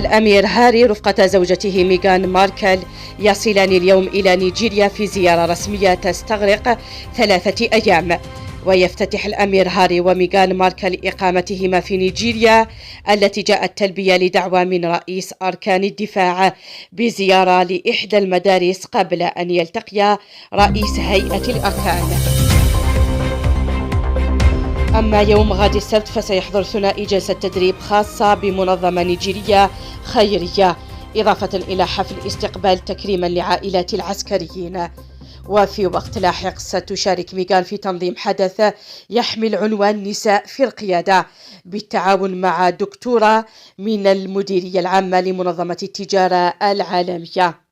الأمير هاري رفقة زوجته ميغان ماركل يصلان اليوم إلى نيجيريا في زيارة رسمية تستغرق 3 أيام. ويفتتح الأمير هاري وميغان ماركل إقامتهما في نيجيريا التي جاءت تلبية لدعوة من رئيس أركان الدفاع بزيارة لإحدى المدارس قبل أن يلتقيا رئيس هيئة الأركان. أما يوم غد السبت فسيحضر ثنائي جلسة تدريب خاصة بمنظمة نيجيرية خيرية، إضافة إلى حفل استقبال تكريما لعائلات العسكريين. وفي وقت لاحق ستشارك ميغان في تنظيم حدث يحمل عنوان نساء في القيادة بالتعاون مع دكتورة من المديرية العامة لمنظمة التجارة العالمية.